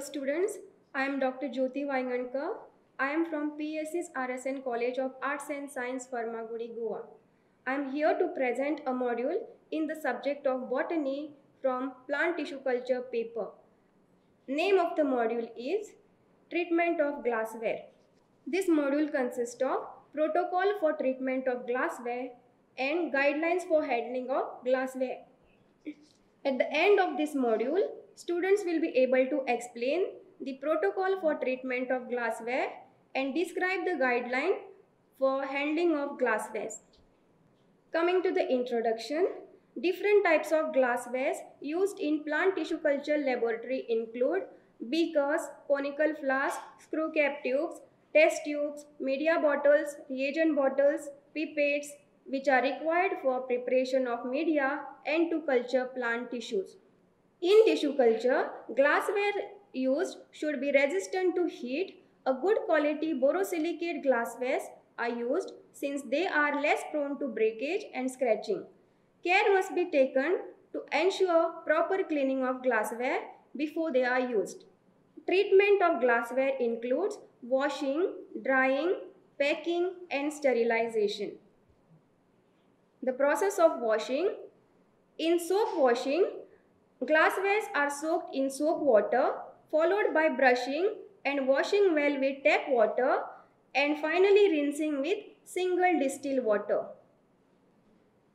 students, I am Dr. Jyoti Vaingankar. I am from PSC's RSN College of Arts and Science, Farmagudi, Goa. I am here to present a module in the subject of botany from plant tissue culture paper. Name of the module is Treatment of Glassware. This module consists of protocol for treatment of glassware and guidelines for handling of glassware. At the end of this module, students will be able to explain the protocol for treatment of glassware and describe the guideline for handling of glassware. Coming to the introduction, different types of glasswares used in plant tissue culture laboratory include beakers, conical flasks, screw cap tubes, test tubes, media bottles, reagent bottles, pipettes, which are required for preparation of media and to culture plant tissues. In tissue culture, glassware used should be resistant to heat. A good quality borosilicate glasswares are used since they are less prone to breakage and scratching. Care must be taken to ensure proper cleaning of glassware before they are used. Treatment of glassware includes washing, drying, packing and sterilization. The process of washing. In soap washing, glasswares are soaked in soap water, followed by brushing and washing well with tap water and finally rinsing with single distilled water.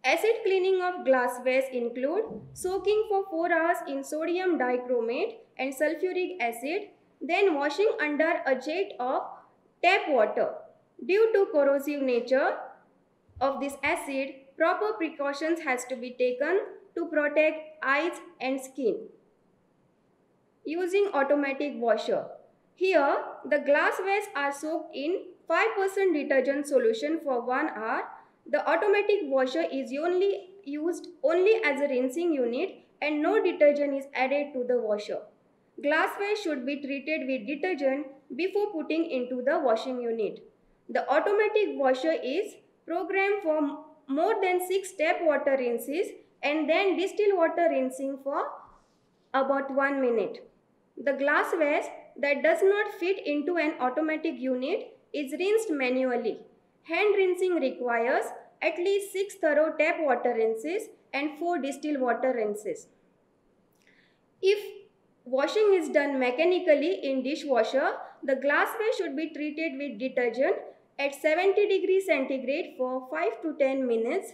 Acid cleaning of glasswares include soaking for 4 hours in sodium dichromate and sulfuric acid, then washing under a jet of tap water. Due to corrosive nature of this acid, proper precautions has to be taken to protect eyes and skin. Using automatic washer. Here, the glasswares are soaked in 5% detergent solution for 1 hour. The automatic washer is used only as a rinsing unit and no detergent is added to the washer. Glassware should be treated with detergent before putting into the washing unit. The automatic washer is programmed for more than 6 tap water rinses and then distilled water rinsing for about 1 minute. The glassware that does not fit into an automatic unit is rinsed manually. Hand rinsing requires at least 6 thorough tap water rinses and 4 distilled water rinses. If washing is done mechanically in dishwasher, the glassware should be treated with detergent at 70 degrees centigrade for 5 to 10 minutes.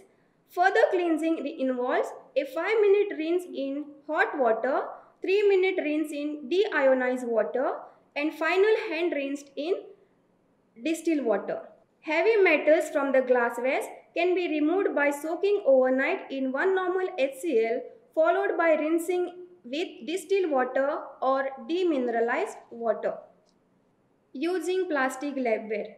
Further cleansing involves a 5-minute rinse in hot water, 3-minute rinse in deionized water, and final hand rinsed in distilled water. Heavy metals from the glasswares can be removed by soaking overnight in 1 normal HCl followed by rinsing with distilled water or demineralized water. Using plastic labware.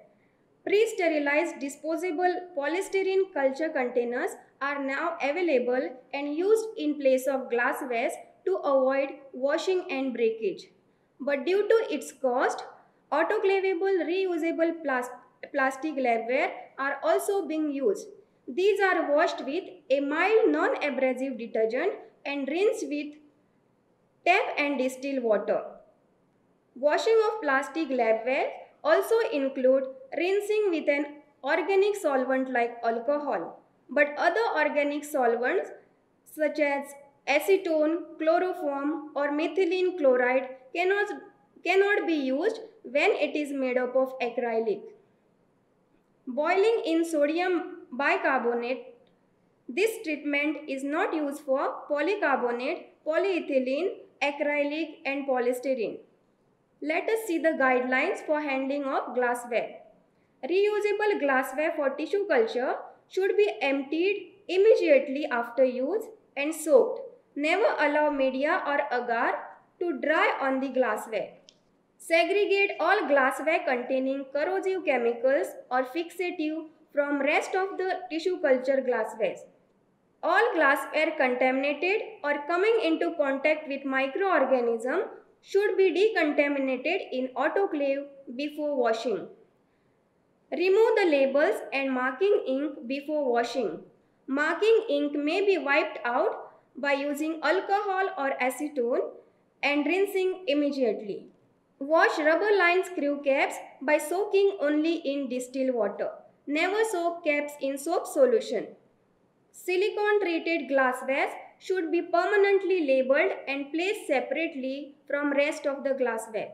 Pre-sterilized disposable polystyrene culture containers are now available and used in place of glasswares to avoid washing and breakage. But due to its cost, autoclavable reusable plastic labware are also being used. These are washed with a mild non-abrasive detergent and rinsed with tap and distilled water. Washing of plastic labware also include rinsing with an organic solvent like alcohol, but other organic solvents such as acetone, chloroform or methylene chloride cannot be used when it is made up of acrylic. Boiling in sodium bicarbonate. This treatment is not used for polycarbonate, polyethylene, acrylic and polystyrene. Let us see the guidelines for handling of glassware. Reusable glassware for tissue culture should be emptied immediately after use and soaked. Never allow media or agar to dry on the glassware. Segregate all glassware containing corrosive chemicals or fixative from rest of the tissue culture glasswares. All glassware contaminated or coming into contact with microorganisms should be decontaminated in autoclave before washing. Remove the labels and marking ink before washing. Marking ink may be wiped out by using alcohol or acetone. and rinsing immediately. Wash rubber-lined screw caps by soaking only in distilled water. Never soak caps in soap solution. Silicone-treated glassware should be permanently labeled and placed separately from rest of the glassware.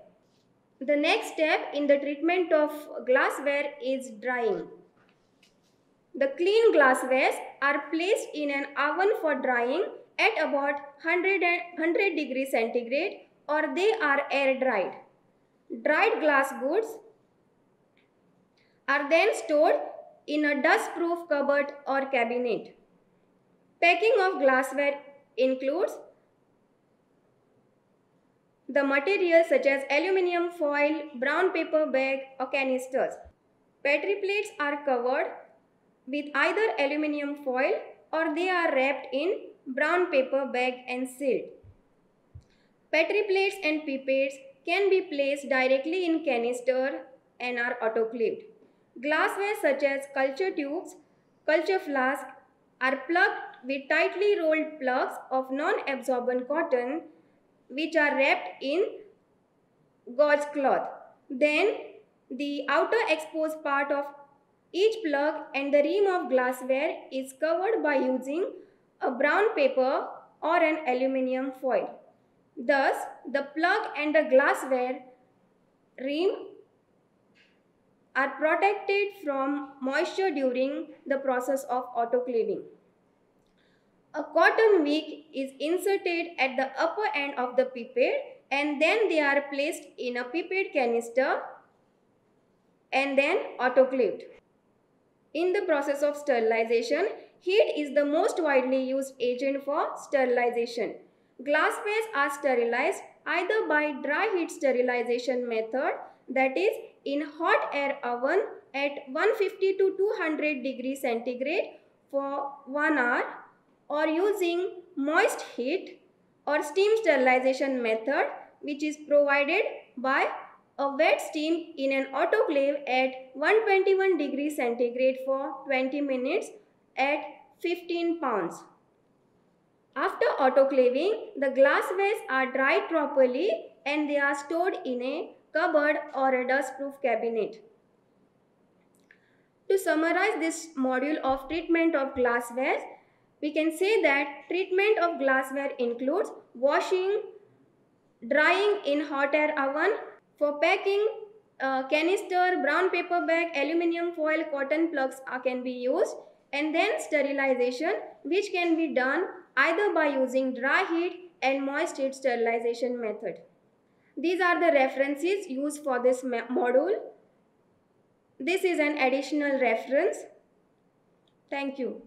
The next step in the treatment of glassware is drying. The clean glasswares are placed in an oven for drying at about 100 degrees centigrade, or they are air dried. Dried glass goods are then stored in a dust-proof cupboard or cabinet. Packing of glassware includes the materials such as aluminum foil, brown paper bag or canisters. Petri plates are covered with either aluminum foil or they are wrapped in brown paper bag and sealed. Petri plates and pipettes can be placed directly in canister and are autoclaved. Glassware such as culture tubes, culture flask are plugged with tightly rolled plugs of non-absorbent cotton which are wrapped in gauze cloth. Then the outer exposed part of each plug and the rim of glassware is covered by using a brown paper or an aluminum foil. Thus, the plug and the glassware rim are protected from moisture during the process of autoclaving. A cotton wick is inserted at the upper end of the pipette and then they are placed in a pipette canister and then autoclaved. In the process of sterilization, heat is the most widely used agent for sterilization. Glasswares are sterilized either by dry heat sterilization method, that is in hot air oven at 150 to 200 degrees centigrade for 1 hour, or using moist heat or steam sterilization method which is provided by a wet steam in an autoclave at 121 degrees centigrade for 20 minutes at 15 pounds. After autoclaving, the glasswares are dried properly and they are stored in a cupboard or a dust-proof cabinet. To summarize this module of treatment of glassware, we can say that treatment of glassware includes washing, drying in hot air oven. For packing, canister, brown paper bag, aluminum foil, cotton plugs can be used, and then sterilization, which can be done either by using dry heat and moist heat sterilization method. These are the references used for this module. This is an additional reference. Thank you.